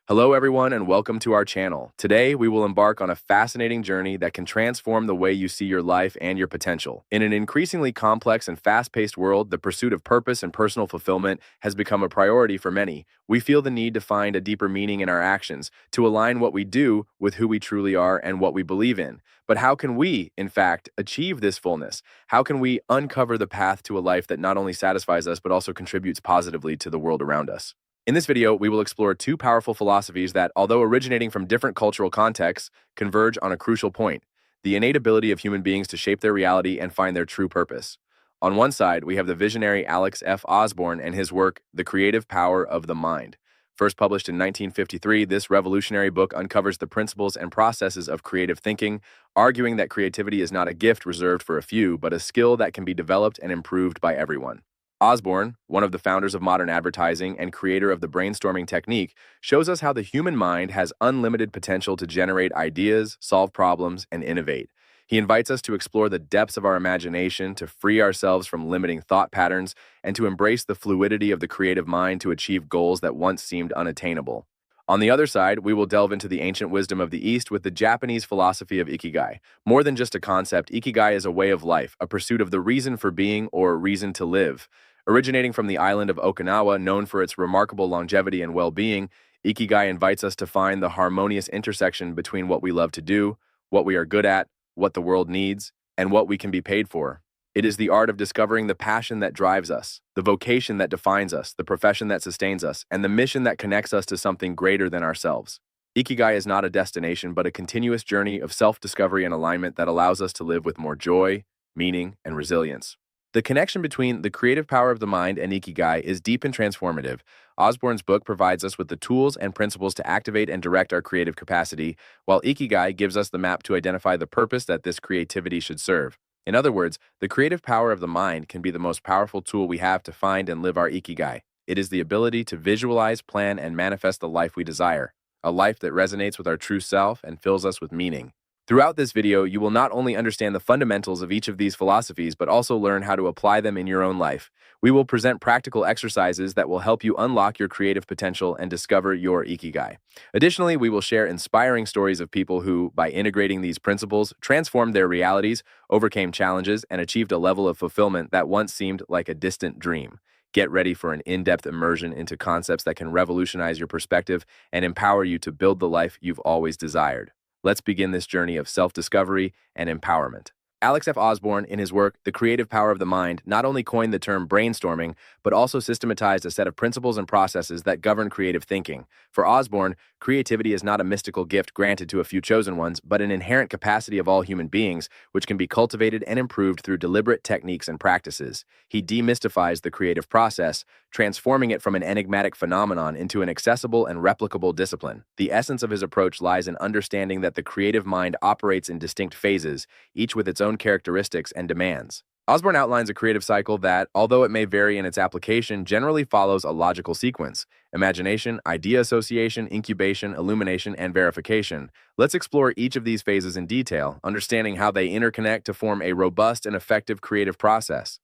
Hello everyone and welcome to our channel. Today we will embark on a fascinating journey that can transform the way you see your life and your potential. In an increasingly complex and fast-paced world, the pursuit of purpose and personal fulfillment has become a priority for many. We feel the need to find a deeper meaning in our actions, to align what we do with who we truly are and what we believe in. But how can we, in fact, achieve this fullness? How can we uncover the path to a life that not only satisfies us but also contributes positively to the world around us? In this video, we will explore two powerful philosophies that, although originating from different cultural contexts, converge on a crucial point: the innate ability of human beings to shape their reality and find their true purpose. On one side, we have the visionary Alex F. Osborn and his work, The Creative Power of the Mind. First published in 1953, this revolutionary book uncovers the principles and processes of creative thinking, arguing that creativity is not a gift reserved for a few, but a skill that can be developed and improved by everyone. Osborn, one of the founders of modern advertising and creator of the brainstorming technique, shows us how the human mind has unlimited potential to generate ideas, solve problems, and innovate. He invites us to explore the depths of our imagination, to free ourselves from limiting thought patterns, and to embrace the fluidity of the creative mind to achieve goals that once seemed unattainable. On the other side, we will delve into the ancient wisdom of the East with the Japanese philosophy of Ikigai. More than just a concept, Ikigai is a way of life, a pursuit of the reason for being or reason to live. Originating from the island of Okinawa, known for its remarkable longevity and well-being, Ikigai invites us to find the harmonious intersection between what we love to do, what we are good at, what the world needs, and what we can be paid for. It is the art of discovering the passion that drives us, the vocation that defines us, the profession that sustains us, and the mission that connects us to something greater than ourselves. Ikigai is not a destination, but a continuous journey of self-discovery and alignment that allows us to live with more joy, meaning, and resilience. The connection between the creative power of the mind and Ikigai is deep and transformative. Osborn's book provides us with the tools and principles to activate and direct our creative capacity, while Ikigai gives us the map to identify the purpose that this creativity should serve. In other words, the creative power of the mind can be the most powerful tool we have to find and live our Ikigai. It is the ability to visualize, plan, and manifest the life we desire, a life that resonates with our true self and fills us with meaning. Throughout this video, you will not only understand the fundamentals of each of these philosophies, but also learn how to apply them in your own life. We will present practical exercises that will help you unlock your creative potential and discover your Ikigai. Additionally, we will share inspiring stories of people who, by integrating these principles, transformed their realities, overcame challenges, and achieved a level of fulfillment that once seemed like a distant dream. Get ready for an in-depth immersion into concepts that can revolutionize your perspective and empower you to build the life you've always desired. Let's begin this journey of self-discovery and empowerment. Alex F. Osborn, in his work, The Creative Power of the Mind, not only coined the term brainstorming, but also systematized a set of principles and processes that govern creative thinking. For Osborn, creativity is not a mystical gift granted to a few chosen ones, but an inherent capacity of all human beings, which can be cultivated and improved through deliberate techniques and practices. He demystifies the creative process, transforming it from an enigmatic phenomenon into an accessible and replicable discipline. The essence of his approach lies in understanding that the creative mind operates in distinct phases, each with its own characteristics and demands. Osborn outlines a creative cycle that, although it may vary in its application, generally follows a logical sequence: imagination, idea association, incubation, illumination, and verification. Let's explore each of these phases in detail, understanding how they interconnect to form a robust and effective creative process.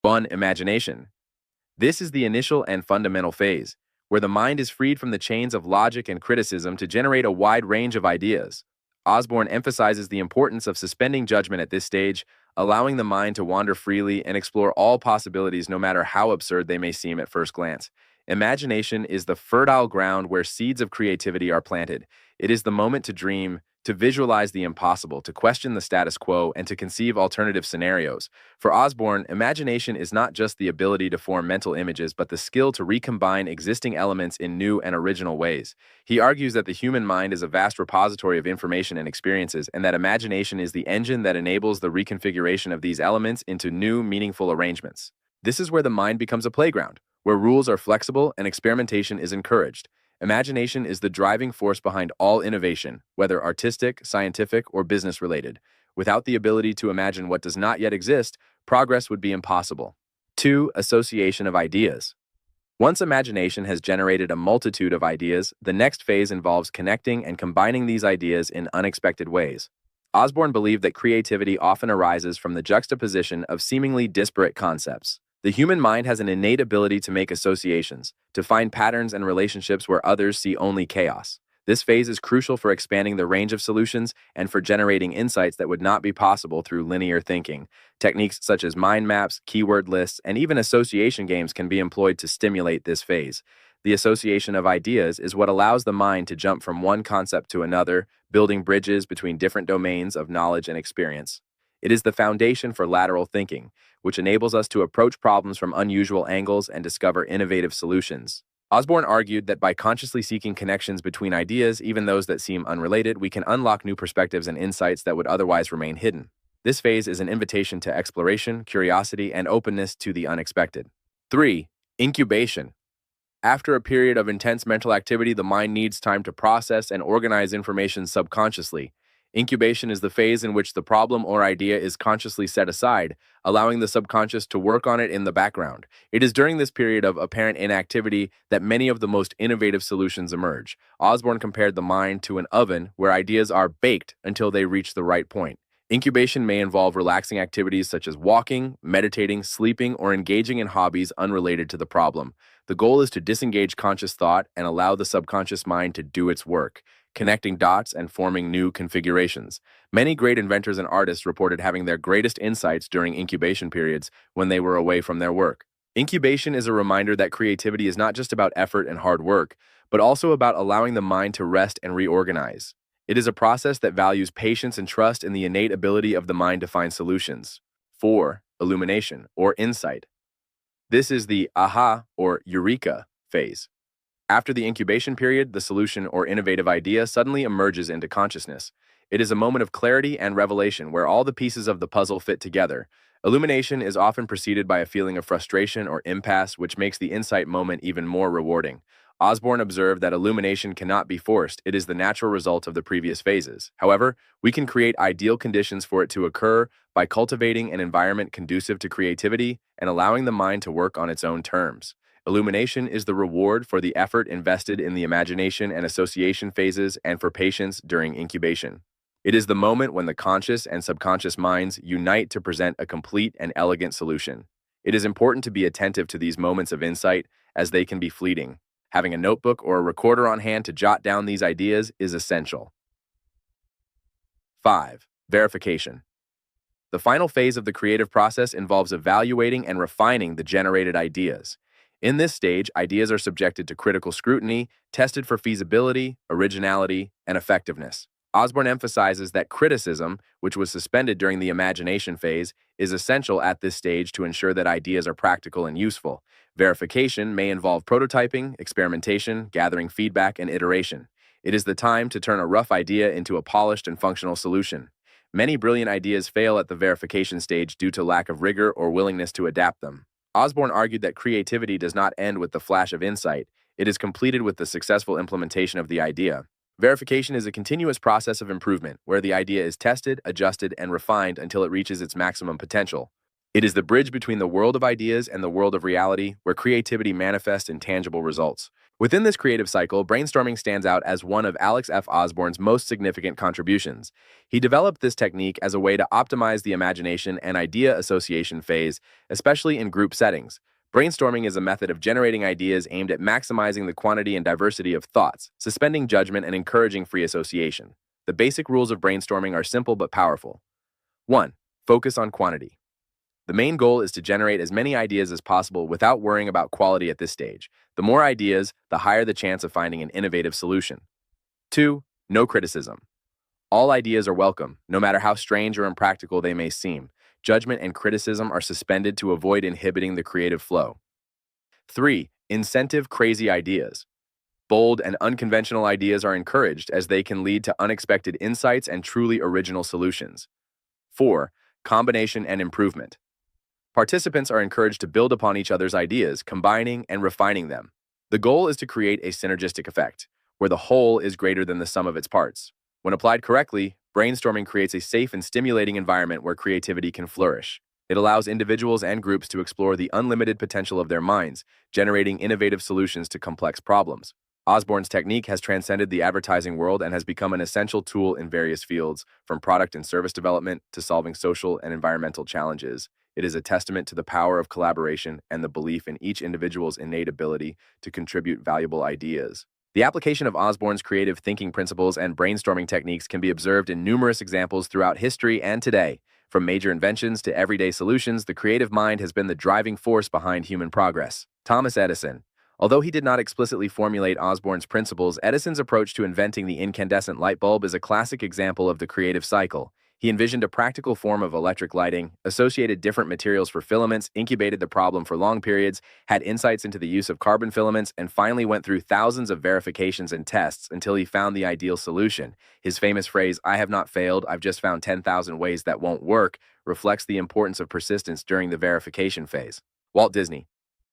1. Imagination. This is the initial and fundamental phase, where the mind is freed from the chains of logic and criticism to generate a wide range of ideas. Osborn emphasizes the importance of suspending judgment at this stage, allowing the mind to wander freely and explore all possibilities no matter how absurd they may seem at first glance. Imagination is the fertile ground where seeds of creativity are planted. It is the moment to dream, to visualize the impossible, to question the status quo, and to conceive alternative scenarios. For Osborn, imagination is not just the ability to form mental images, but the skill to recombine existing elements in new and original ways. He argues that the human mind is a vast repository of information and experiences, and that imagination is the engine that enables the reconfiguration of these elements into new, meaningful arrangements. This is where the mind becomes a playground, where rules are flexible and experimentation is encouraged. Imagination is the driving force behind all innovation, whether artistic, scientific, or business-related. Without the ability to imagine what does not yet exist, progress would be impossible. 2. Association of ideas. Once imagination has generated a multitude of ideas, the next phase involves connecting and combining these ideas in unexpected ways. Osborn believed that creativity often arises from the juxtaposition of seemingly disparate concepts. The human mind has an innate ability to make associations, to find patterns and relationships where others see only chaos. This phase is crucial for expanding the range of solutions and for generating insights that would not be possible through linear thinking. Techniques such as mind maps, keyword lists, and even association games can be employed to stimulate this phase. The association of ideas is what allows the mind to jump from one concept to another, building bridges between different domains of knowledge and experience. It is the foundation for lateral thinking, which enables us to approach problems from unusual angles and discover innovative solutions. Osborn argued that by consciously seeking connections between ideas, even those that seem unrelated, we can unlock new perspectives and insights that would otherwise remain hidden. This phase is an invitation to exploration, curiosity, and openness to the unexpected. 3. Incubation. After a period of intense mental activity, the mind needs time to process and organize information subconsciously. Incubation is the phase in which the problem or idea is consciously set aside, allowing the subconscious to work on it in the background. It is during this period of apparent inactivity that many of the most innovative solutions emerge. Osborn compared the mind to an oven where ideas are baked until they reach the right point. Incubation may involve relaxing activities such as walking, meditating, sleeping, or engaging in hobbies unrelated to the problem. The goal is to disengage conscious thought and allow the subconscious mind to do its work, connecting dots and forming new configurations. Many great inventors and artists reported having their greatest insights during incubation periods when they were away from their work. Incubation is a reminder that creativity is not just about effort and hard work, but also about allowing the mind to rest and reorganize. It is a process that values patience and trust in the innate ability of the mind to find solutions. 4. Illumination, or insight. This is the aha or eureka phase. After the incubation period, the solution or innovative idea suddenly emerges into consciousness. It is a moment of clarity and revelation where all the pieces of the puzzle fit together. Illumination is often preceded by a feeling of frustration or impasse, which makes the insight moment even more rewarding. Osborn observed that illumination cannot be forced. It is the natural result of the previous phases. However, we can create ideal conditions for it to occur by cultivating an environment conducive to creativity and allowing the mind to work on its own terms. Illumination is the reward for the effort invested in the imagination and association phases and for patience during incubation. It is the moment when the conscious and subconscious minds unite to present a complete and elegant solution. It is important to be attentive to these moments of insight, as they can be fleeting. Having a notebook or a recorder on hand to jot down these ideas is essential. 5. Verification. The final phase of the creative process involves evaluating and refining the generated ideas. In this stage, ideas are subjected to critical scrutiny, tested for feasibility, originality, and effectiveness. Osborn emphasizes that criticism, which was suspended during the imagination phase, is essential at this stage to ensure that ideas are practical and useful. Verification may involve prototyping, experimentation, gathering feedback, and iteration. It is the time to turn a rough idea into a polished and functional solution. Many brilliant ideas fail at the verification stage due to lack of rigor or willingness to adapt them. Osborn argued that creativity does not end with the flash of insight. It is completed with the successful implementation of the idea. Verification is a continuous process of improvement where the idea is tested, adjusted, and refined until it reaches its maximum potential. It is the bridge between the world of ideas and the world of reality where creativity manifests in tangible results. Within this creative cycle, brainstorming stands out as one of Alex F. Osborn's most significant contributions. He developed this technique as a way to optimize the imagination and idea association phase, especially in group settings. Brainstorming is a method of generating ideas aimed at maximizing the quantity and diversity of thoughts, suspending judgment, and encouraging free association. The basic rules of brainstorming are simple but powerful. 1. Focus on quantity. The main goal is to generate as many ideas as possible without worrying about quality at this stage. The more ideas, the higher the chance of finding an innovative solution. 2. No criticism. All ideas are welcome, no matter how strange or impractical they may seem. Judgment and criticism are suspended to avoid inhibiting the creative flow. 3. Incentive crazy ideas. Bold and unconventional ideas are encouraged as they can lead to unexpected insights and truly original solutions. 4. Combination and improvement. Participants are encouraged to build upon each other's ideas, combining and refining them. The goal is to create a synergistic effect, where the whole is greater than the sum of its parts. When applied correctly, brainstorming creates a safe and stimulating environment where creativity can flourish. It allows individuals and groups to explore the unlimited potential of their minds, generating innovative solutions to complex problems. Osborn's technique has transcended the advertising world and has become an essential tool in various fields, from product and service development to solving social and environmental challenges. It is a testament to the power of collaboration and the belief in each individual's innate ability to contribute valuable ideas. The application of Osborn's creative thinking principles and brainstorming techniques can be observed in numerous examples throughout history and today. From major inventions to everyday solutions, the creative mind has been the driving force behind human progress. Thomas Edison. Although he did not explicitly formulate Osborn's principles, Edison's approach to inventing the incandescent light bulb is a classic example of the creative cycle. He envisioned a practical form of electric lighting, associated different materials for filaments, incubated the problem for long periods, had insights into the use of carbon filaments, and finally went through thousands of verifications and tests until he found the ideal solution. His famous phrase, "I have not failed, I've just found 10,000 ways that won't work," reflects the importance of persistence during the verification phase. Walt Disney.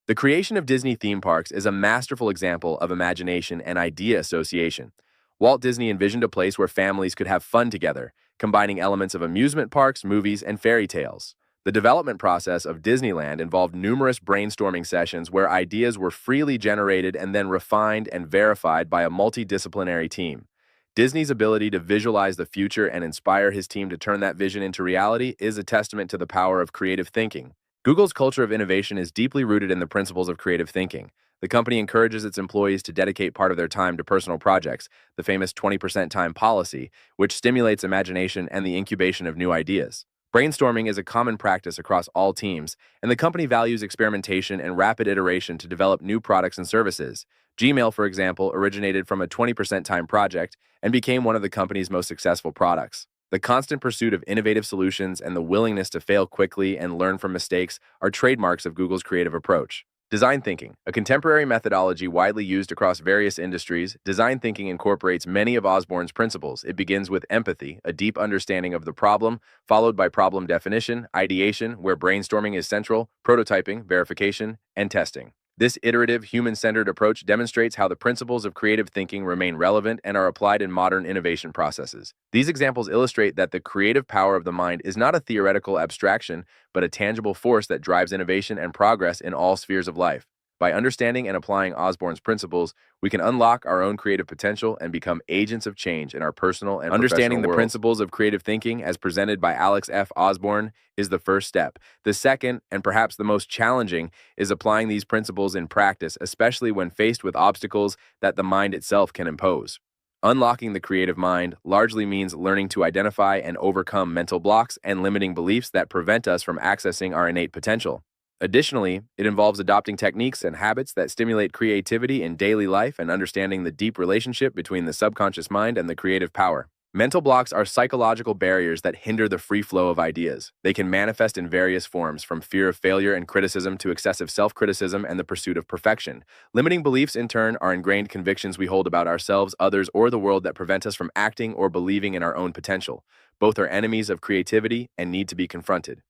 The creation of Disney theme parks is a masterful example of imagination and idea association. Walt Disney envisioned a place where families could have fun together, combining elements of amusement parks, movies, and fairy tales. The development process of Disneyland involved numerous brainstorming sessions where ideas were freely generated and then refined and verified by a multidisciplinary team. Disney's ability to visualize the future and inspire his team to turn that vision into reality is a testament to the power of creative thinking. Google's culture of innovation is deeply rooted in the principles of creative thinking. The company encourages its employees to dedicate part of their time to personal projects, the famous 20% time policy, which stimulates imagination and the incubation of new ideas. Brainstorming is a common practice across all teams, and the company values experimentation and rapid iteration to develop new products and services. Gmail, for example, originated from a 20% time project and became one of the company's most successful products. The constant pursuit of innovative solutions and the willingness to fail quickly and learn from mistakes are trademarks of Google's creative approach. Design thinking, a contemporary methodology widely used across various industries, design thinking incorporates many of Osborn's principles. It begins with empathy, a deep understanding of the problem, followed by problem definition, ideation, where brainstorming is central, prototyping, verification, and testing. This iterative, human-centered approach demonstrates how the principles of creative thinking remain relevant and are applied in modern innovation processes. These examples illustrate that the creative power of the mind is not a theoretical abstraction, but a tangible force that drives innovation and progress in all spheres of life. By understanding and applying Osborn's principles, we can unlock our own creative potential and become agents of change in our personal and understanding the worlds. principles of creative thinking, as presented by Alex F. Osborn, is the first step. The second, and perhaps the most challenging, is applying these principles in practice, especially when faced with obstacles that the mind itself can impose. Unlocking the creative mind largely means learning to identify and overcome mental blocks and limiting beliefs that prevent us from accessing our innate potential. Additionally, it involves adopting techniques and habits that stimulate creativity in daily life and understanding the deep relationship between the subconscious mind and the creative power. Mental blocks are psychological barriers that hinder the free flow of ideas. They can manifest in various forms, from fear of failure and criticism to excessive self-criticism and the pursuit of perfection. Limiting beliefs, in turn, are ingrained convictions we hold about ourselves, others, or the world that prevent us from acting or believing in our own potential. Both are enemies of creativity and need to be confronted.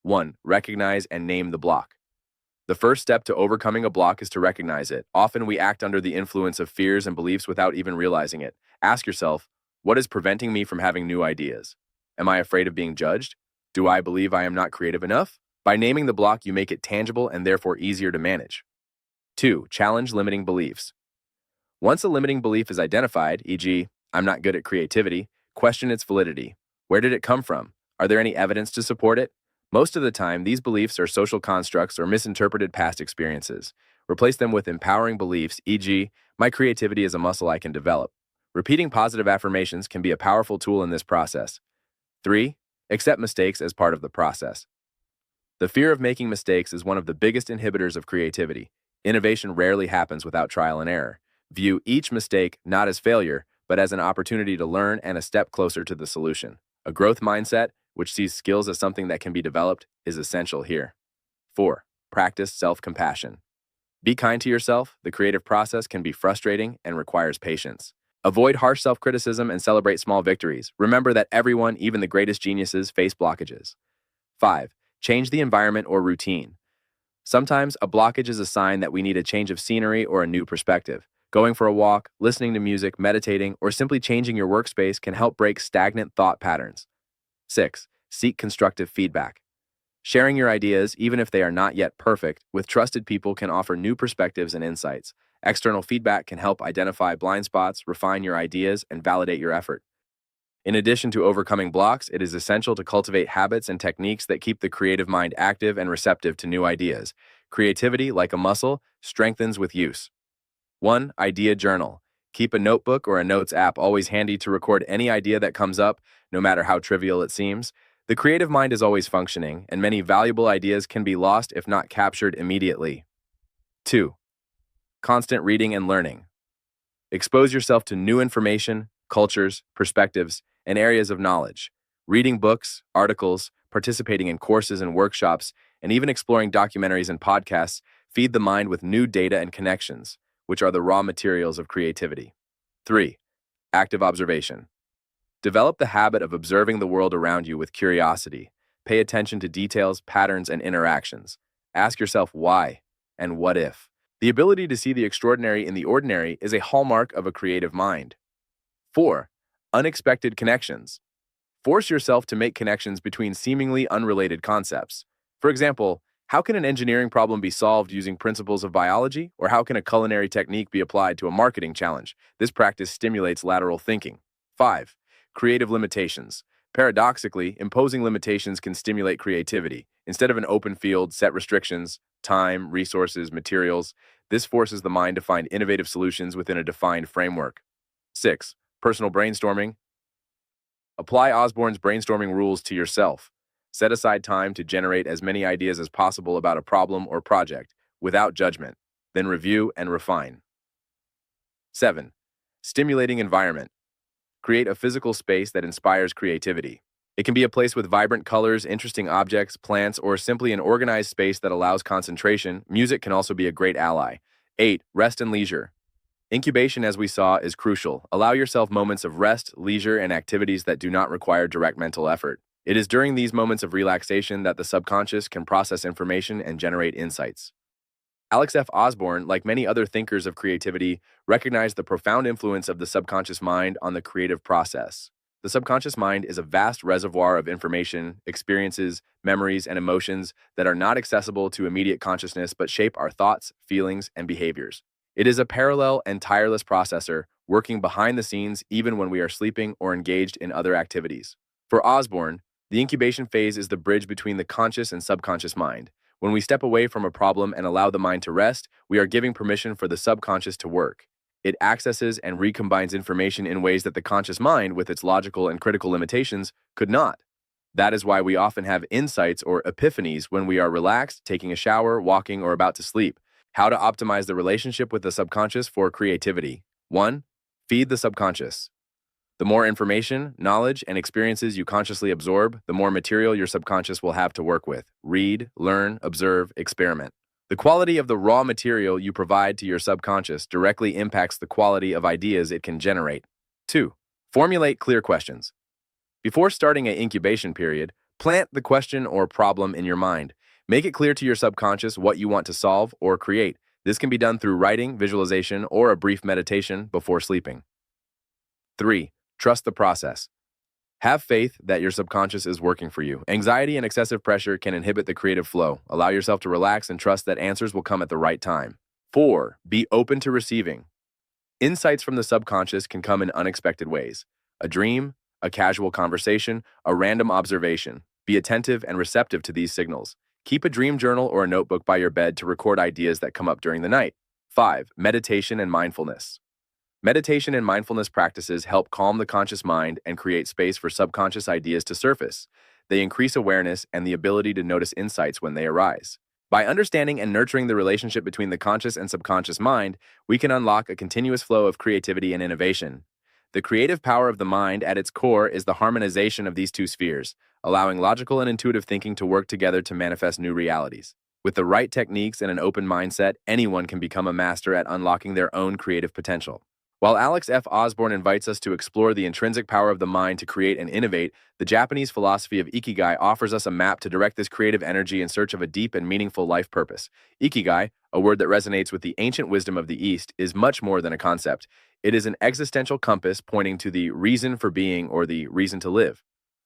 1. Recognize and name the block. The first step to overcoming a block is to recognize it. Often we act under the influence of fears and beliefs without even realizing it. Ask yourself, what is preventing me from having new ideas? Am I afraid of being judged? Do I believe I am not creative enough? By naming the block, you make it tangible and therefore easier to manage. 2. Challenge limiting beliefs. Once a limiting belief is identified, e.g., I'm not good at creativity, question its validity. Where did it come from? Are there any evidence to support it? Most of the time, these beliefs are social constructs or misinterpreted past experiences. Replace them with empowering beliefs, e.g., my creativity is a muscle I can develop. Repeating positive affirmations can be a powerful tool in this process. 3. Accept mistakes as part of the process. The fear of making mistakes is one of the biggest inhibitors of creativity. Innovation rarely happens without trial and error. View each mistake not as failure, but as an opportunity to learn and a step closer to the solution. A growth mindset, which sees skills as something that can be developed, is essential here. 4. Practice self-compassion. Be kind to yourself. The creative process can be frustrating and requires patience. Avoid harsh self-criticism and celebrate small victories. Remember that everyone, even the greatest geniuses, face blockages. 5. Change the environment or routine. Sometimes a blockage is a sign that we need a change of scenery or a new perspective. Going for a walk, listening to music, meditating, or simply changing your workspace can help break stagnant thought patterns. 6. Seek constructive feedback. Sharing your ideas, even if they are not yet perfect, with trusted people can offer new perspectives and insights. External feedback can help identify blind spots, refine your ideas, and validate your effort. In addition to overcoming blocks, it is essential to cultivate habits and techniques that keep the creative mind active and receptive to new ideas. Creativity, like a muscle, strengthens with use. 1. Idea journal. Keep a notebook or a notes app always handy to record any idea that comes up, no matter how trivial it seems. The creative mind is always functioning, and many valuable ideas can be lost if not captured immediately. 2. Constant reading and learning. Expose yourself to new information, cultures, perspectives, and areas of knowledge. Reading books, articles, participating in courses and workshops, and even exploring documentaries and podcasts feed the mind with new data and connections, which are the raw materials of creativity. 3. Active observation. Develop the habit of observing the world around you with curiosity. Pay attention to details, patterns, and interactions. Ask yourself why and what if. The ability to see the extraordinary in the ordinary is a hallmark of a creative mind. 4. Unexpected connections. Force yourself to make connections between seemingly unrelated concepts. For example, how can an engineering problem be solved using principles of biology, or how can a culinary technique be applied to a marketing challenge? This practice stimulates lateral thinking. 5. Creative limitations. Paradoxically, imposing limitations can stimulate creativity. Instead of an open field, set restrictions, time, resources, materials. This forces the mind to find innovative solutions within a defined framework. 6. Personal brainstorming. Apply Osborn's brainstorming rules to yourself. Set aside time to generate as many ideas as possible about a problem or project, without judgment. Then review and refine. 7. Stimulating environment. Create a physical space that inspires creativity. It can be a place with vibrant colors, interesting objects, plants, or simply an organized space that allows concentration. Music can also be a great ally. 8. Rest and leisure. Incubation, as we saw, is crucial. Allow yourself moments of rest, leisure, and activities that do not require direct mental effort. It is during these moments of relaxation that the subconscious can process information and generate insights. Alex F. Osborn, like many other thinkers of creativity, recognized the profound influence of the subconscious mind on the creative process. The subconscious mind is a vast reservoir of information, experiences, memories, and emotions that are not accessible to immediate consciousness but shape our thoughts, feelings, and behaviors. It is a parallel and tireless processor, working behind the scenes even when we are sleeping or engaged in other activities. For Osborn, the incubation phase is the bridge between the conscious and subconscious mind. When we step away from a problem and allow the mind to rest, we are giving permission for the subconscious to work. It accesses and recombines information in ways that the conscious mind, with its logical and critical limitations, could not. That is why we often have insights or epiphanies when we are relaxed, taking a shower, walking, or about to sleep. How to optimize the relationship with the subconscious for creativity. 1. Feed the subconscious. The more information, knowledge, and experiences you consciously absorb, the more material your subconscious will have to work with. Read, learn, observe, experiment. The quality of the raw material you provide to your subconscious directly impacts the quality of ideas it can generate. 2. Formulate clear questions. Before starting an incubation period, plant the question or problem in your mind. Make it clear to your subconscious what you want to solve or create. This can be done through writing, visualization, or a brief meditation before sleeping. 3. Trust the process. Have faith that your subconscious is working for you. Anxiety and excessive pressure can inhibit the creative flow. Allow yourself to relax and trust that answers will come at the right time. 4. Be open to receiving. Insights from the subconscious can come in unexpected ways. A dream, a casual conversation, a random observation. Be attentive and receptive to these signals. Keep a dream journal or a notebook by your bed to record ideas that come up during the night. 5. Meditation and mindfulness. Meditation and mindfulness practices help calm the conscious mind and create space for subconscious ideas to surface. They increase awareness and the ability to notice insights when they arise. By understanding and nurturing the relationship between the conscious and subconscious mind, we can unlock a continuous flow of creativity and innovation. The creative power of the mind at its core is the harmonization of these two spheres, allowing logical and intuitive thinking to work together to manifest new realities. With the right techniques and an open mindset, anyone can become a master at unlocking their own creative potential. While Alex F. Osborn invites us to explore the intrinsic power of the mind to create and innovate, the Japanese philosophy of Ikigai offers us a map to direct this creative energy in search of a deep and meaningful life purpose. Ikigai, a word that resonates with the ancient wisdom of the East, is much more than a concept. It is an existential compass pointing to the reason for being or the reason to live.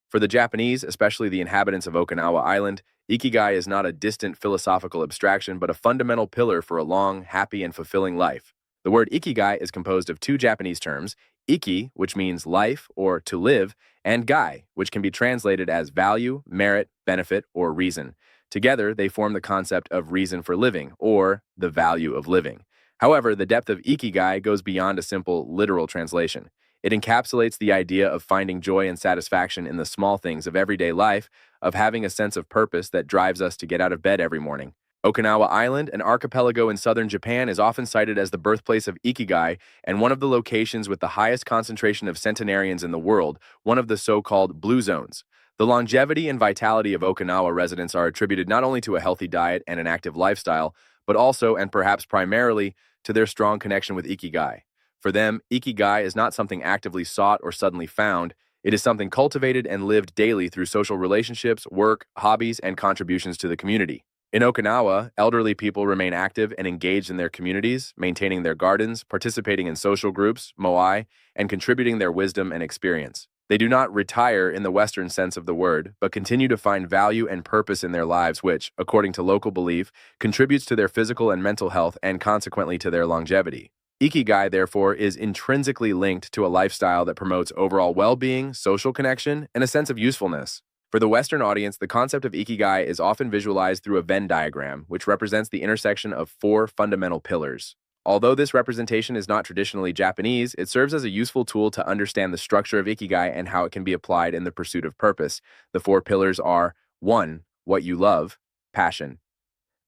For the Japanese, especially the inhabitants of Okinawa Island, Ikigai is not a distant philosophical abstraction but a fundamental pillar for a long, happy, and fulfilling life. The word Ikigai is composed of two Japanese terms, Iki, which means life or to live, and Gai, which can be translated as value, merit, benefit, or reason. Together, they form the concept of reason for living, or the value of living. However, the depth of Ikigai goes beyond a simple literal translation. It encapsulates the idea of finding joy and satisfaction in the small things of everyday life, of having a sense of purpose that drives us to get out of bed every morning. Okinawa Island, an archipelago in southern Japan, is often cited as the birthplace of Ikigai and one of the locations with the highest concentration of centenarians in the world, one of the so-called blue zones. The longevity and vitality of Okinawa residents are attributed not only to a healthy diet and an active lifestyle, but also, and perhaps primarily, to their strong connection with Ikigai. For them, Ikigai is not something actively sought or suddenly found. It is something cultivated and lived daily through social relationships, work, hobbies, and contributions to the community. In Okinawa, elderly people remain active and engaged in their communities, maintaining their gardens, participating in social groups, moai, and contributing their wisdom and experience. They do not retire in the Western sense of the word, but continue to find value and purpose in their lives which, according to local belief, contributes to their physical and mental health and consequently to their longevity. Ikigai, therefore, is intrinsically linked to a lifestyle that promotes overall well-being, social connection, and a sense of usefulness. For the Western audience, the concept of Ikigai is often visualized through a Venn diagram, which represents the intersection of four fundamental pillars. Although this representation is not traditionally Japanese, it serves as a useful tool to understand the structure of Ikigai and how it can be applied in the pursuit of purpose. The four pillars are 1. What you love, passion.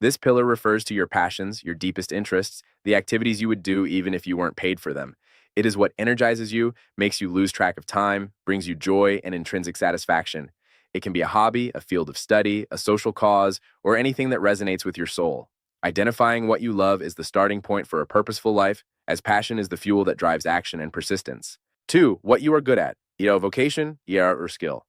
This pillar refers to your passions, your deepest interests, the activities you would do even if you weren't paid for them. It is what energizes you, makes you lose track of time, brings you joy and intrinsic satisfaction. It can be a hobby, a field of study, a social cause, or anything that resonates with your soul. Identifying what you love is the starting point for a purposeful life, as passion is the fuel that drives action and persistence. 2. What you are good at, either vocation, or skill.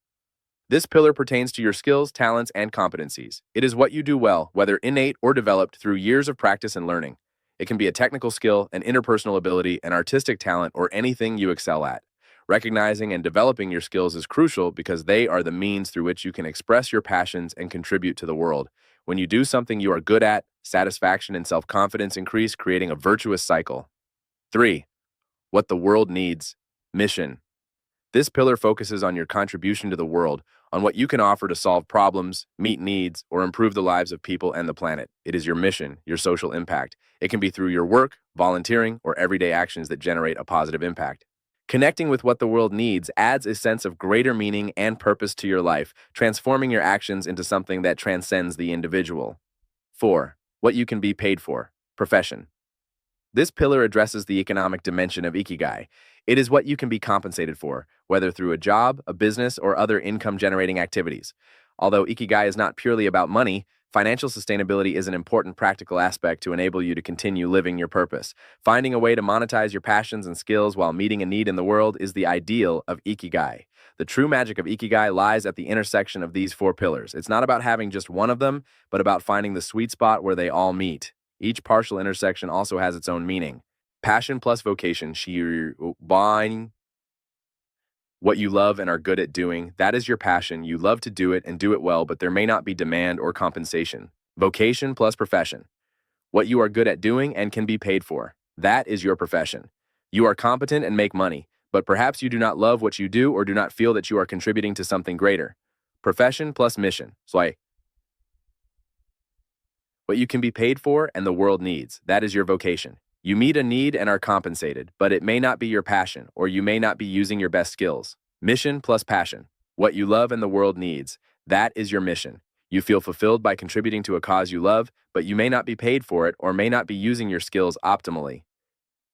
This pillar pertains to your skills, talents, and competencies. It is what you do well, whether innate or developed through years of practice and learning. It can be a technical skill, an interpersonal ability, an artistic talent, or anything you excel at. Recognizing and developing your skills is crucial because they are the means through which you can express your passions and contribute to the world. When you do something you are good at, satisfaction and self-confidence increase, creating a virtuous cycle. 3. What the world needs, mission. This pillar focuses on your contribution to the world, on what you can offer to solve problems, meet needs, or improve the lives of people and the planet. It is your mission, your social impact. It can be through your work, volunteering, or everyday actions that generate a positive impact. Connecting with what the world needs adds a sense of greater meaning and purpose to your life, transforming your actions into something that transcends the individual. 4. What you can be paid for, profession. This pillar addresses the economic dimension of Ikigai. It is what you can be compensated for, whether through a job, a business, or other income-generating activities. Although Ikigai is not purely about money, financial sustainability is an important practical aspect to enable you to continue living your purpose. Finding a way to monetize your passions and skills while meeting a need in the world is the ideal of Ikigai. The true magic of Ikigai lies at the intersection of these four pillars. It's not about having just one of them, but about finding the sweet spot where they all meet. Each partial intersection also has its own meaning. Passion plus vocation, buying what you love and are good at doing, that is your passion. You love to do it and do it well, but there may not be demand or compensation. Vocation plus profession, what you are good at doing and can be paid for, that is your profession. You are competent and make money, but perhaps you do not love what you do or do not feel that you are contributing to something greater. Profession plus mission, what you can be paid for and the world needs, that is your vocation. You meet a need and are compensated, but it may not be your passion, or you may not be using your best skills. Mission plus passion, what you love and the world needs, that is your mission. You feel fulfilled by contributing to a cause you love, but you may not be paid for it or may not be using your skills optimally.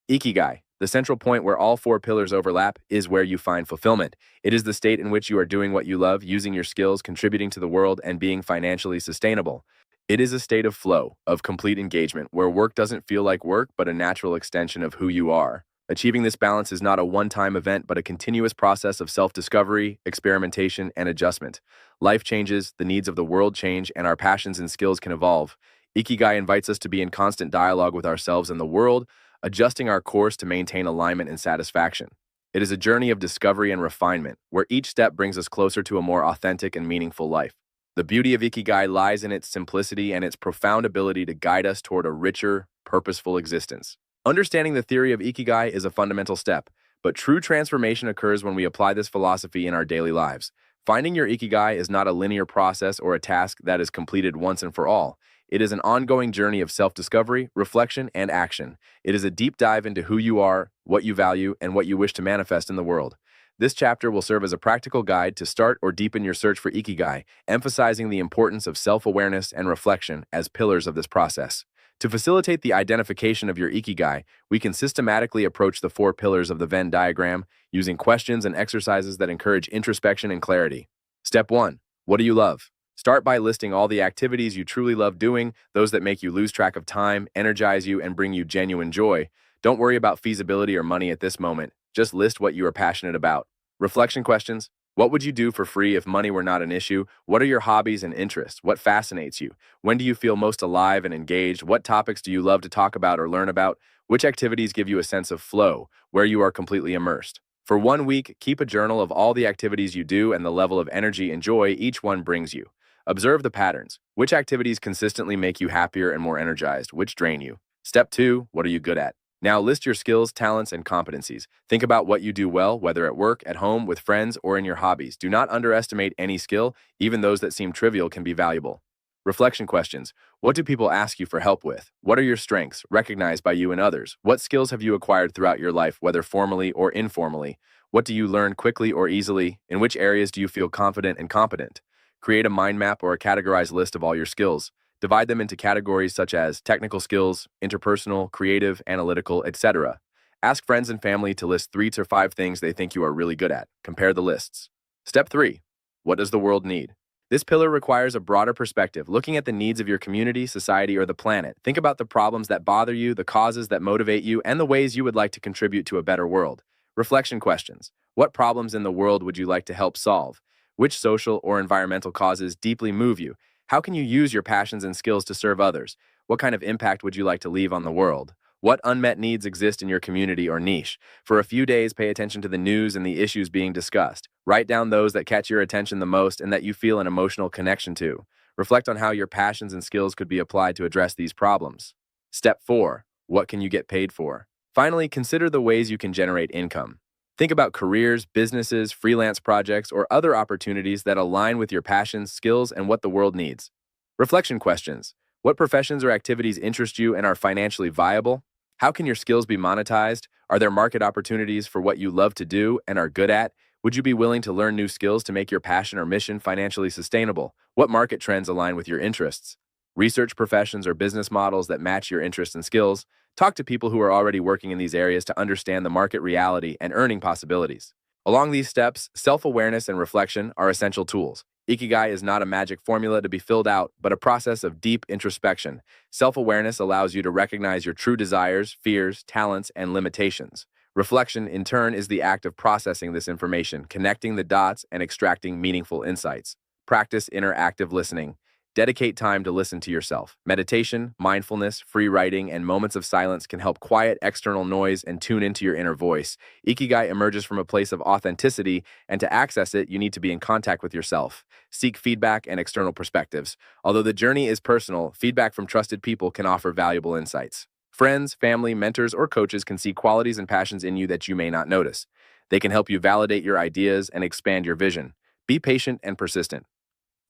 Ikigai, the central point where all four pillars overlap, is where you find fulfillment. It is the state in which you are doing what you love, using your skills, contributing to the world, and being financially sustainable. It is a state of flow, of complete engagement, where work doesn't feel like work, but a natural extension of who you are. Achieving this balance is not a one-time event, but a continuous process of self-discovery, experimentation, and adjustment. Life changes, the needs of the world change, and our passions and skills can evolve. Ikigai invites us to be in constant dialogue with ourselves and the world, adjusting our course to maintain alignment and satisfaction. It is a journey of discovery and refinement, where each step brings us closer to a more authentic and meaningful life. The beauty of Ikigai lies in its simplicity and its profound ability to guide us toward a richer, purposeful existence. Understanding the theory of Ikigai is a fundamental step, but true transformation occurs when we apply this philosophy in our daily lives. Finding your Ikigai is not a linear process or a task that is completed once and for all. It is an ongoing journey of self-discovery, reflection, and action. It is a deep dive into who you are, what you value, and what you wish to manifest in the world. This chapter will serve as a practical guide to start or deepen your search for Ikigai, emphasizing the importance of self-awareness and reflection as pillars of this process. To facilitate the identification of your Ikigai, we can systematically approach the 4 pillars of the Venn diagram using questions and exercises that encourage introspection and clarity. Step 1. What do you love? Start by listing all the activities you truly love doing, those that make you lose track of time, energize you, and bring you genuine joy. Don't worry about feasibility or money at this moment. Just list what you are passionate about. Reflection questions. What would you do for free if money were not an issue? What are your hobbies and interests? What fascinates you? When do you feel most alive and engaged? What topics do you love to talk about or learn about? Which activities give you a sense of flow, where you are completely immersed? For 1 week, keep a journal of all the activities you do and the level of energy and joy each one brings you. Observe the patterns. Which activities consistently make you happier and more energized? Which drain you? Step 2. What are you good at? Now list your skills, talents, and competencies. Think about what you do well, whether at work, at home, with friends, or in your hobbies. Do not underestimate any skill. Even those that seem trivial can be valuable. Reflection questions. What do people ask you for help with? What are your strengths, recognized by you and others? What skills have you acquired throughout your life, whether formally or informally? What do you learn quickly or easily? In which areas do you feel confident and competent? Create a mind map or a categorized list of all your skills. Divide them into categories such as technical skills, interpersonal, creative, analytical, etc. Ask friends and family to list 3 to 5 things they think you are really good at. Compare the lists. Step 3. What does the world need? This pillar requires a broader perspective, looking at the needs of your community, society, or the planet. Think about the problems that bother you, the causes that motivate you, and the ways you would like to contribute to a better world. Reflection questions. What problems in the world would you like to help solve? Which social or environmental causes deeply move you? How can you use your passions and skills to serve others? What kind of impact would you like to leave on the world? What unmet needs exist in your community or niche? For a few days, pay attention to the news and the issues being discussed. Write down those that catch your attention the most and that you feel an emotional connection to. Reflect on how your passions and skills could be applied to address these problems. Step 4. What can you get paid for? Finally, consider the ways you can generate income. Think about careers, businesses, freelance projects, or other opportunities that align with your passions, skills, and what the world needs. Reflection questions. What professions or activities interest you and are financially viable? How can your skills be monetized? Are there market opportunities for what you love to do and are good at? Would you be willing to learn new skills to make your passion or mission financially sustainable? What market trends align with your interests? Research professions or business models that match your interests and skills. Talk to people who are already working in these areas to understand the market reality and earning possibilities. Along these steps, self-awareness and reflection are essential tools. Ikigai is not a magic formula to be filled out, but a process of deep introspection. Self-awareness allows you to recognize your true desires, fears, talents, and limitations. Reflection, in turn, is the act of processing this information, connecting the dots, and extracting meaningful insights. Practice interactive listening. Dedicate time to listen to yourself. Meditation, mindfulness, free writing, and moments of silence can help quiet external noise and tune into your inner voice. Ikigai emerges from a place of authenticity, and to access it, you need to be in contact with yourself. Seek feedback and external perspectives. Although the journey is personal, feedback from trusted people can offer valuable insights. Friends, family, mentors, or coaches can see qualities and passions in you that you may not notice. They can help you validate your ideas and expand your vision. Be patient and persistent.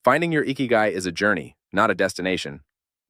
Finding your Ikigai is a journey, not a destination.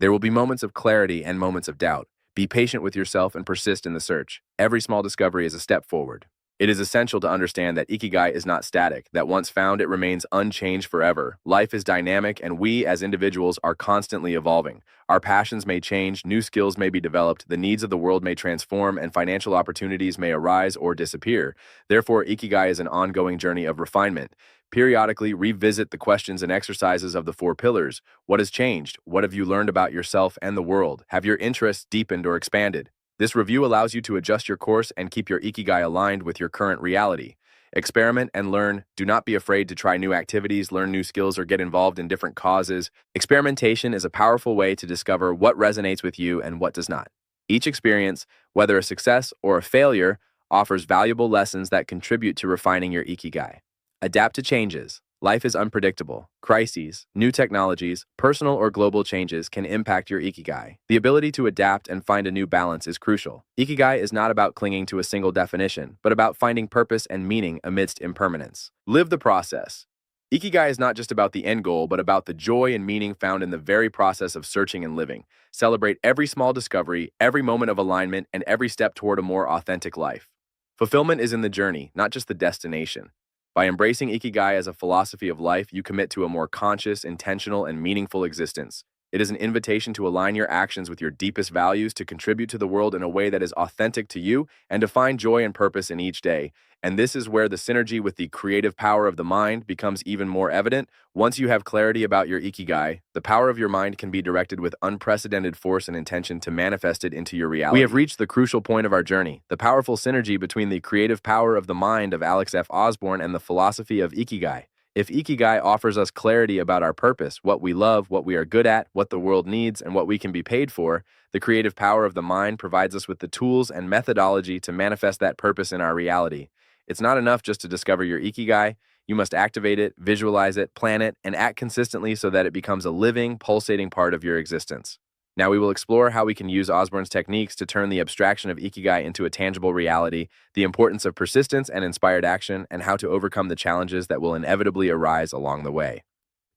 There will be moments of clarity and moments of doubt. Be patient with yourself and persist in the search. Every small discovery is a step forward. It is essential to understand that Ikigai is not static, that once found it remains unchanged forever. Life is dynamic and we as individuals are constantly evolving. Our passions may change, new skills may be developed, the needs of the world may transform, and financial opportunities may arise or disappear. Therefore, Ikigai is an ongoing journey of refinement. Periodically revisit the questions and exercises of the 4 pillars. What has changed? What have you learned about yourself and the world? Have your interests deepened or expanded? This review allows you to adjust your course and keep your Ikigai aligned with your current reality. Experiment and learn. Do not be afraid to try new activities, learn new skills, or get involved in different causes. Experimentation is a powerful way to discover what resonates with you and what does not. Each experience, whether a success or a failure, offers valuable lessons that contribute to refining your Ikigai. Adapt to changes. Life is unpredictable. Crises, new technologies, personal or global changes can impact your Ikigai. The ability to adapt and find a new balance is crucial. Ikigai is not about clinging to a single definition, but about finding purpose and meaning amidst impermanence. Live the process. Ikigai is not just about the end goal, but about the joy and meaning found in the very process of searching and living. Celebrate every small discovery, every moment of alignment, and every step toward a more authentic life. Fulfillment is in the journey, not just the destination. By embracing Ikigai as a philosophy of life, you commit to a more conscious, intentional, and meaningful existence. It is an invitation to align your actions with your deepest values, to contribute to the world in a way that is authentic to you, and to find joy and purpose in each day. And this is where the synergy with the creative power of the mind becomes even more evident. Once you have clarity about your Ikigai, the power of your mind can be directed with unprecedented force and intention to manifest it into your reality. We have reached the crucial point of our journey, the powerful synergy between the creative power of the mind of Alex F. Osborn and the philosophy of Ikigai. If Ikigai offers us clarity about our purpose, what we love, what we are good at, what the world needs, and what we can be paid for, the creative power of the mind provides us with the tools and methodology to manifest that purpose in our reality. It's not enough just to discover your Ikigai. You must activate it, visualize it, plan it, and act consistently so that it becomes a living, pulsating part of your existence. Now we will explore how we can use Osborn's techniques to turn the abstraction of Ikigai into a tangible reality, the importance of persistence and inspired action, and how to overcome the challenges that will inevitably arise along the way.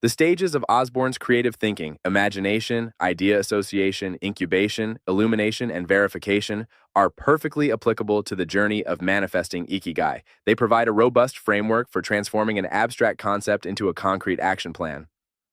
The stages of Osborn's creative thinking, imagination, idea association, incubation, illumination, and verification, are perfectly applicable to the journey of manifesting Ikigai. They provide a robust framework for transforming an abstract concept into a concrete action plan.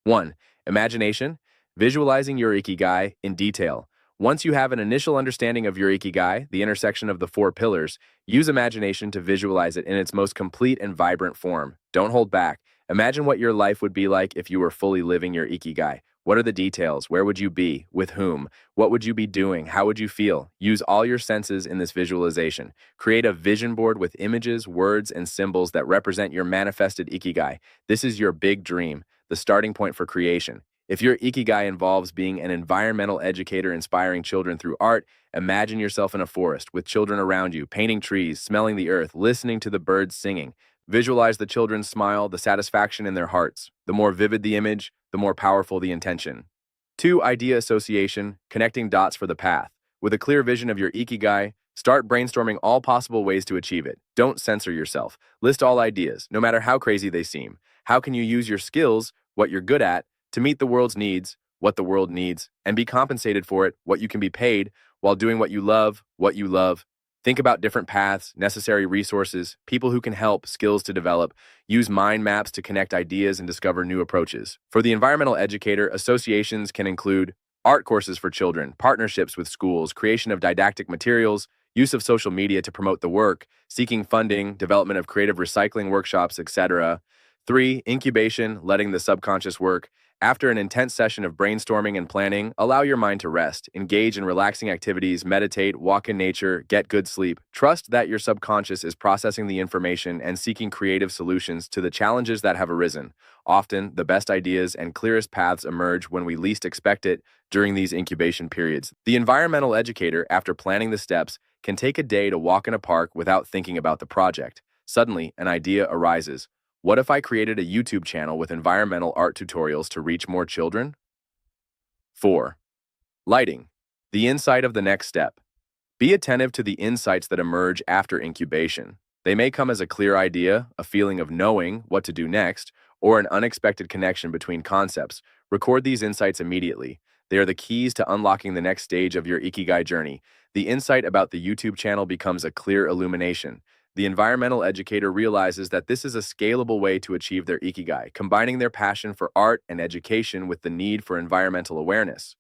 1. Imagination. Visualizing your Ikigai in detail. Once you have an initial understanding of your Ikigai, the intersection of the four pillars, use imagination to visualize it in its most complete and vibrant form. Don't hold back. Imagine what your life would be like if you were fully living your Ikigai. What are the details? Where would you be? With whom? What would you be doing? How would you feel? Use all your senses in this visualization. Create a vision board with images, words, and symbols that represent your manifested Ikigai. This is your big dream, the starting point for creation. If your Ikigai involves being an environmental educator inspiring children through art, imagine yourself in a forest with children around you, painting trees, smelling the earth, listening to the birds singing. Visualize the children's smile, the satisfaction in their hearts. The more vivid the image, the more powerful the intention. 2. Idea association, connecting dots for the path. With a clear vision of your Ikigai, start brainstorming all possible ways to achieve it. Don't censor yourself. List all ideas, no matter how crazy they seem. How can you use your skills, what you're good at, to meet the world's needs, what the world needs, and be compensated for it, what you can be paid, while doing what you love, what you love. Think about different paths, necessary resources, people who can help, skills to develop. Use mind maps to connect ideas and discover new approaches. For the environmental educator, associations can include art courses for children, partnerships with schools, creation of didactic materials, use of social media to promote the work, seeking funding, development of creative recycling workshops, etc. 3. Incubation, letting the subconscious work. After an intense session of brainstorming and planning, allow your mind to rest, engage in relaxing activities, meditate, walk in nature, get good sleep. Trust that your subconscious is processing the information and seeking creative solutions to the challenges that have arisen. Often, the best ideas and clearest paths emerge when we least expect it during these incubation periods. The environmental educator, after planning the steps, can take a day to walk in a park without thinking about the project. Suddenly, an idea arises. What if I created a YouTube channel with environmental art tutorials to reach more children? 4. Lighting, the insight of the next step. Be attentive to the insights that emerge after incubation. They may come as a clear idea, a feeling of knowing what to do next, or an unexpected connection between concepts. Record these insights immediately. They are the keys to unlocking the next stage of your Ikigai journey. The insight about the YouTube channel becomes a clear illumination. The environmental educator realizes that this is a scalable way to achieve their Ikigai, combining their passion for art and education with the need for environmental awareness.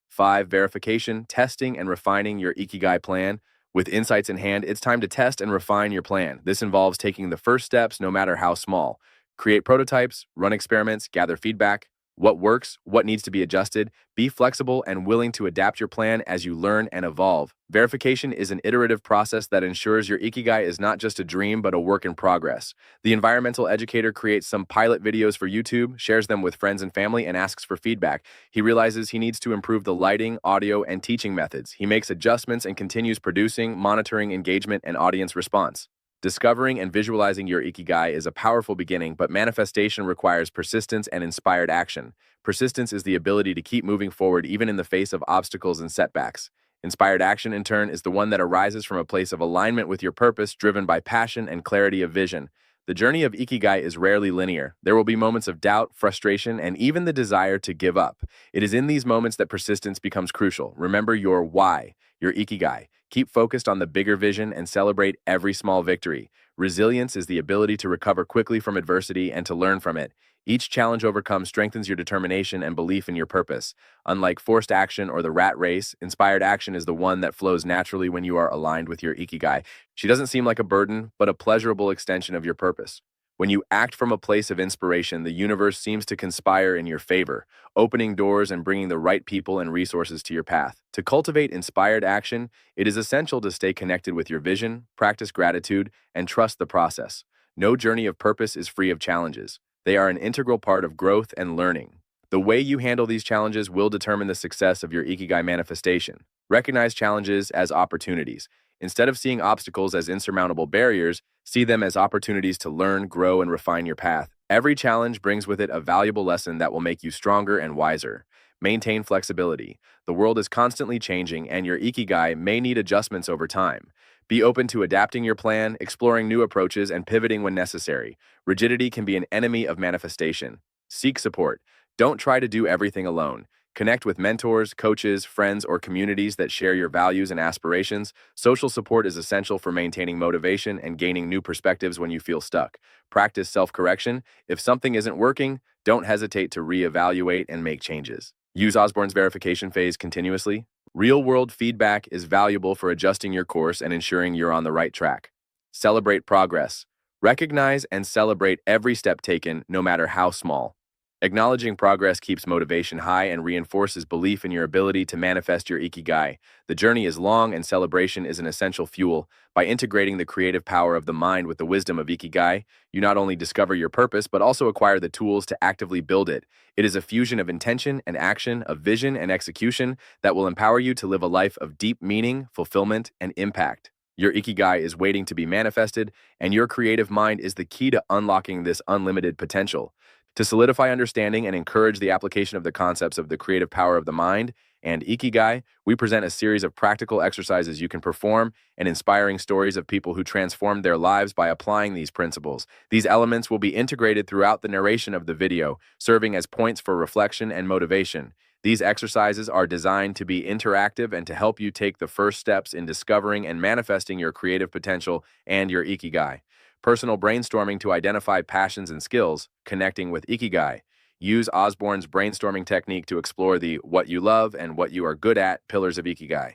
5. Verification, testing, and refining your Ikigai plan. With insights in hand, it's time to test and refine your plan. This involves taking the first steps, no matter how small. Create prototypes, run experiments, gather feedback. What works, what needs to be adjusted. Be flexible and willing to adapt your plan as you learn and evolve. Verification is an iterative process that ensures your Ikigai is not just a dream, but a work in progress. The environmental educator creates some pilot videos for YouTube, shares them with friends and family, and asks for feedback. He realizes he needs to improve the lighting, audio, and teaching methods. He makes adjustments and continues producing, monitoring engagement and audience response. Discovering and visualizing your Ikigai is a powerful beginning, but manifestation requires persistence and inspired action. Persistence is the ability to keep moving forward even in the face of obstacles and setbacks. Inspired action, in turn, is the one that arises from a place of alignment with your purpose, driven by passion and clarity of vision. The journey of Ikigai is rarely linear. There will be moments of doubt, frustration, and even the desire to give up. It is in these moments that persistence becomes crucial. Remember your why, your Ikigai. Keep focused on the bigger vision and celebrate every small victory. Resilience is the ability to recover quickly from adversity and to learn from it. Each challenge overcome strengthens your determination and belief in your purpose. Unlike forced action or the rat race, inspired action is the one that flows naturally when you are aligned with your Ikigai. She doesn't seem like a burden, but a pleasurable extension of your purpose. When you act from a place of inspiration, the universe seems to conspire in your favor, opening doors and bringing the right people and resources to your path. To cultivate inspired action, it is essential to stay connected with your vision, practice gratitude, and trust the process. No journey of purpose is free of challenges. They are an integral part of growth and learning. The way you handle these challenges will determine the success of your Ikigai manifestation. Recognize challenges as opportunities. Instead of seeing obstacles as insurmountable barriers, see them as opportunities to learn, grow, and refine your path. Every challenge brings with it a valuable lesson that will make you stronger and wiser. Maintain flexibility. The world is constantly changing, and your Ikigai may need adjustments over time. Be open to adapting your plan, exploring new approaches, and pivoting when necessary. Rigidity can be an enemy of manifestation. Seek support. Don't try to do everything alone. Connect with mentors, coaches, friends, or communities that share your values and aspirations. Social support is essential for maintaining motivation and gaining new perspectives when you feel stuck. Practice self-correction. If something isn't working, don't hesitate to reevaluate and make changes. Use Osborn's verification phase continuously. Real-world feedback is valuable for adjusting your course and ensuring you're on the right track. Celebrate progress. Recognize and celebrate every step taken, no matter how small. Acknowledging progress keeps motivation high and reinforces belief in your ability to manifest your Ikigai. The journey is long, and celebration is an essential fuel. By integrating the creative power of the mind with the wisdom of Ikigai, you not only discover your purpose, but also acquire the tools to actively build it. It is a fusion of intention and action, of vision and execution, that will empower you to live a life of deep meaning, fulfillment, and impact. Your Ikigai is waiting to be manifested, and your creative mind is the key to unlocking this unlimited potential. To solidify understanding and encourage the application of the concepts of the creative power of the mind and Ikigai, we present a series of practical exercises you can perform and inspiring stories of people who transformed their lives by applying these principles. These elements will be integrated throughout the narration of the video, serving as points for reflection and motivation. These exercises are designed to be interactive and to help you take the first steps in discovering and manifesting your creative potential and your Ikigai. Personal brainstorming to identify passions and skills, connecting with Ikigai. Use Osborn's brainstorming technique to explore the what you love and what you are good at pillars of Ikigai.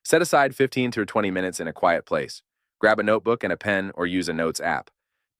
Set aside 15 to 20 minutes in a quiet place. Grab a notebook and a pen or use a notes app.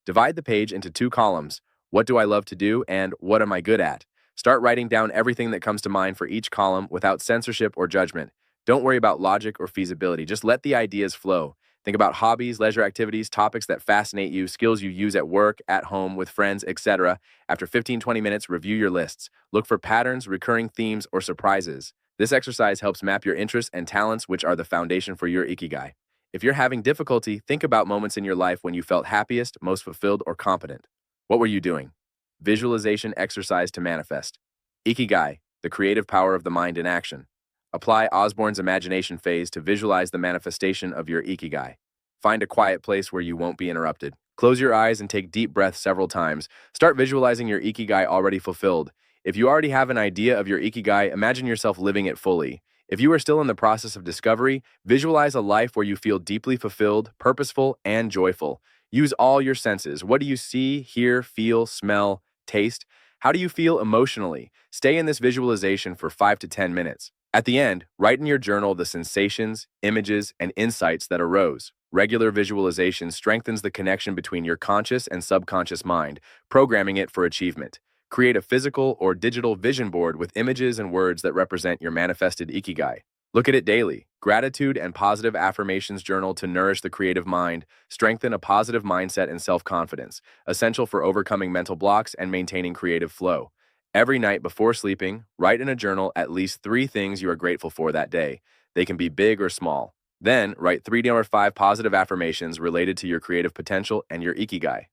Divide the page into two columns, what do I love to do and what am I good at? Start writing down everything that comes to mind for each column without censorship or judgment. Don't worry about logic or feasibility, just let the ideas flow. Think about hobbies, leisure activities, topics that fascinate you, skills you use at work, at home, with friends, etc. After 15-20 minutes, review your lists. Look for patterns, recurring themes, or surprises. This exercise helps map your interests and talents, which are the foundation for your Ikigai. If you're having difficulty, think about moments in your life when you felt happiest, most fulfilled, or competent. What were you doing? Visualization exercise to manifest. Ikigai, the creative power of the mind in action. Apply Osborn's imagination phase to visualize the manifestation of your Ikigai. Find a quiet place where you won't be interrupted. Close your eyes and take deep breaths several times. Start visualizing your Ikigai already fulfilled. If you already have an idea of your Ikigai, imagine yourself living it fully. If you are still in the process of discovery, visualize a life where you feel deeply fulfilled, purposeful, and joyful. Use all your senses. What do you see, hear, feel, smell, taste? How do you feel emotionally? Stay in this visualization for 5 to 10 minutes. At the end, write in your journal the sensations, images, and insights that arose. Regular visualization strengthens the connection between your conscious and subconscious mind, programming it for achievement. Create a physical or digital vision board with images and words that represent your manifested Ikigai. Look at it daily. Gratitude and positive affirmations journal to nourish the creative mind, strengthen a positive mindset and self-confidence, essential for overcoming mental blocks and maintaining creative flow. Every night before sleeping, write in a journal at least 3 things you are grateful for that day. They can be big or small. Then, write 3 or 5 positive affirmations related to your creative potential and your Ikigai.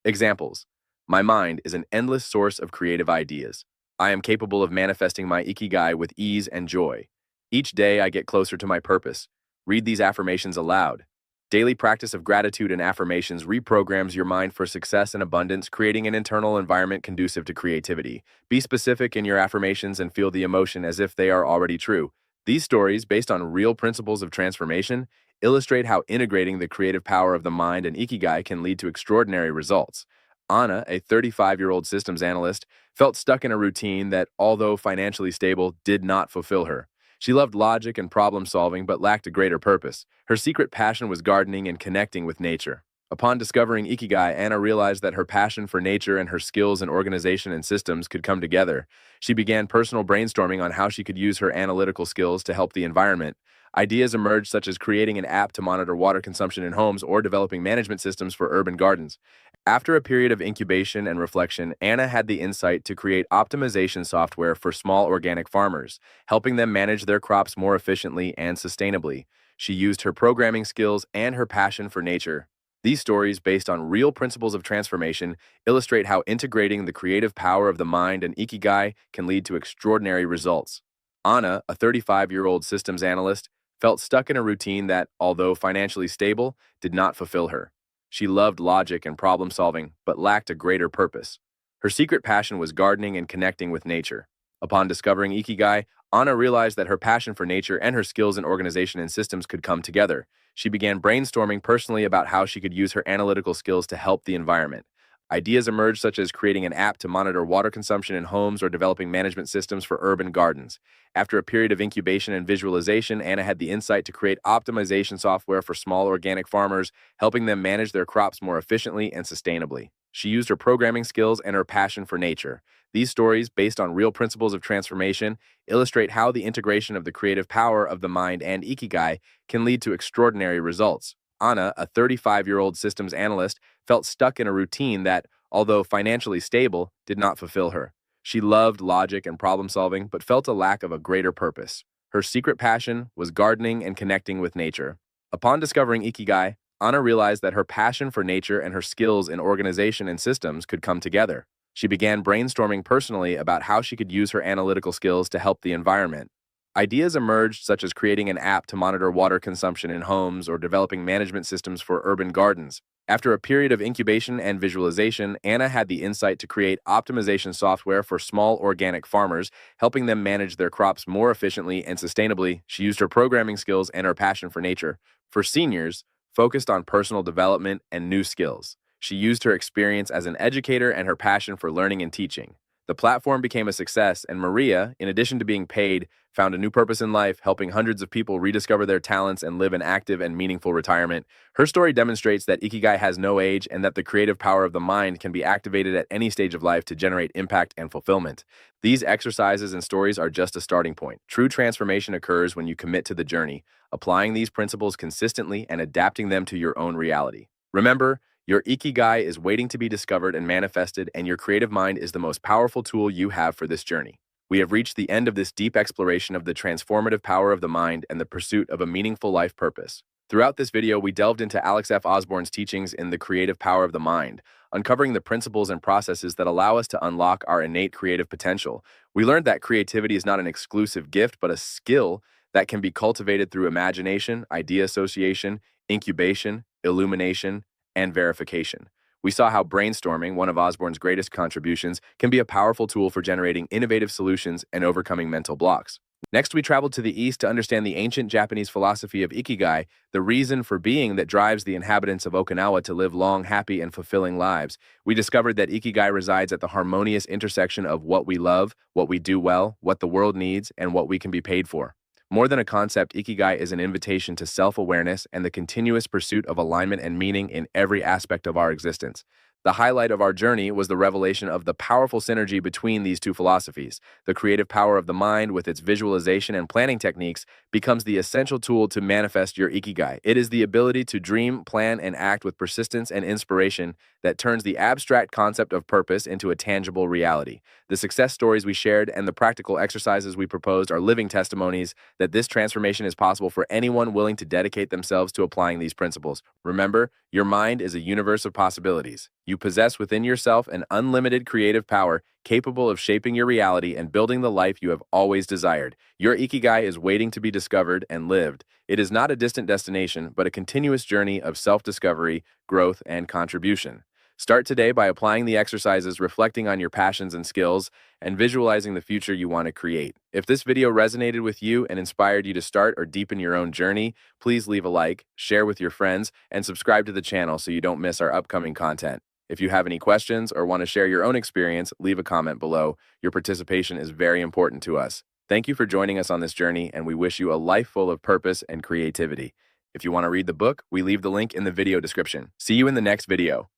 Examples: my mind is an endless source of creative ideas. I am capable of manifesting my Ikigai with ease and joy. Each day I get closer to my purpose. Read these affirmations aloud. Daily practice of gratitude and affirmations reprograms your mind for success and abundance, creating an internal environment conducive to creativity. Be specific in your affirmations and feel the emotion as if they are already true. These stories, based on real principles of transformation, illustrate how integrating the creative power of the mind and Ikigai can lead to extraordinary results. Anna, a 35-year-old systems analyst, felt stuck in a routine that, although financially stable, did not fulfill her. She loved logic and problem solving but lacked a greater purpose. Her secret passion was gardening and connecting with nature. Upon discovering Ikigai, Anna realized that her passion for nature and her skills in organization and systems could come together. She began personal brainstorming on how she could use her analytical skills to help the environment. Ideas emerged, such as creating an app to monitor water consumption in homes or developing management systems for urban gardens. After a period of incubation and reflection, Anna had the insight to create optimization software for small organic farmers, helping them manage their crops more efficiently and sustainably. She used her programming skills and her passion for nature. These stories, based on real principles of transformation, illustrate how integrating the creative power of the mind and Ikigai can lead to extraordinary results. Anna, a 35-year-old systems analyst, felt stuck in a routine that, although financially stable, did not fulfill her. She loved logic and problem solving, but lacked a greater purpose. Her secret passion was gardening and connecting with nature. Upon discovering Ikigai, Anna realized that her passion for nature and her skills in organization and systems could come together. She began brainstorming personally about how she could use her analytical skills to help the environment. Ideas emerged, such as creating an app to monitor water consumption in homes or developing management systems for urban gardens. After a period of incubation and visualization, Anna had the insight to create optimization software for small organic farmers, helping them manage their crops more efficiently and sustainably. She used her programming skills and her passion for nature. These stories, based on real principles of transformation, illustrate how the integration of the creative power of the mind and Ikigai can lead to extraordinary results. Anna, a 35-year-old systems analyst, felt stuck in a routine that, although financially stable, did not fulfill her. She loved logic and problem solving, but felt a lack of a greater purpose. Her secret passion was gardening and connecting with nature. Upon discovering Ikigai, Anna realized that her passion for nature and her skills in organization and systems could come together. She began brainstorming personally about how she could use her analytical skills to help the environment. Ideas emerged, such as creating an app to monitor water consumption in homes or developing management systems for urban gardens. After a period of incubation and visualization, Anna had the insight to create optimization software for small organic farmers, helping them manage their crops more efficiently and sustainably. She used her programming skills and her passion for nature. For seniors, focused on personal development and new skills. She used her experience as an educator and her passion for learning and teaching. The platform became a success, and Maria, in addition to being paid, found a new purpose in life, helping hundreds of people rediscover their talents and live an active and meaningful retirement. Her story demonstrates that Ikigai has no age and that the creative power of the mind can be activated at any stage of life to generate impact and fulfillment. These exercises and stories are just a starting point. True transformation occurs when you commit to the journey, applying these principles consistently and adapting them to your own reality. Remember, your Ikigai is waiting to be discovered and manifested, and your creative mind is the most powerful tool you have for this journey. We have reached the end of this deep exploration of the transformative power of the mind and the pursuit of a meaningful life purpose. Throughout this video, we delved into Alex F. Osborn's teachings in The Creative Power of the Mind, uncovering the principles and processes that allow us to unlock our innate creative potential. We learned that creativity is not an exclusive gift, but a skill that can be cultivated through imagination, idea association, incubation, illumination, and verification. We saw how brainstorming, one of Osborn's greatest contributions, can be a powerful tool for generating innovative solutions and overcoming mental blocks. Next, we traveled to the East to understand the ancient Japanese philosophy of Ikigai, the reason for being that drives the inhabitants of Okinawa to live long, happy, and fulfilling lives. We discovered that Ikigai resides at the harmonious intersection of what we love, what we do well, what the world needs, and what we can be paid for. More than a concept, Ikigai is an invitation to self-awareness and the continuous pursuit of alignment and meaning in every aspect of our existence. The highlight of our journey was the revelation of the powerful synergy between these two philosophies. The creative power of the mind, with its visualization and planning techniques, becomes the essential tool to manifest your Ikigai. It is the ability to dream, plan, and act with persistence and inspiration that turns the abstract concept of purpose into a tangible reality. The success stories we shared and the practical exercises we proposed are living testimonies that this transformation is possible for anyone willing to dedicate themselves to applying these principles. Remember, your mind is a universe of possibilities. You possess within yourself an unlimited creative power capable of shaping your reality and building the life you have always desired. Your Ikigai is waiting to be discovered and lived. It is not a distant destination, but a continuous journey of self-discovery, growth, and contribution. Start today by applying the exercises, reflecting on your passions and skills, and visualizing the future you want to create. If this video resonated with you and inspired you to start or deepen your own journey, please leave a like, share with your friends, and subscribe to the channel so you don't miss our upcoming content. If you have any questions or want to share your own experience, leave a comment below. Your participation is very important to us. Thank you for joining us on this journey, and we wish you a life full of purpose and creativity. If you want to read the book, we leave the link in the video description. See you in the next video.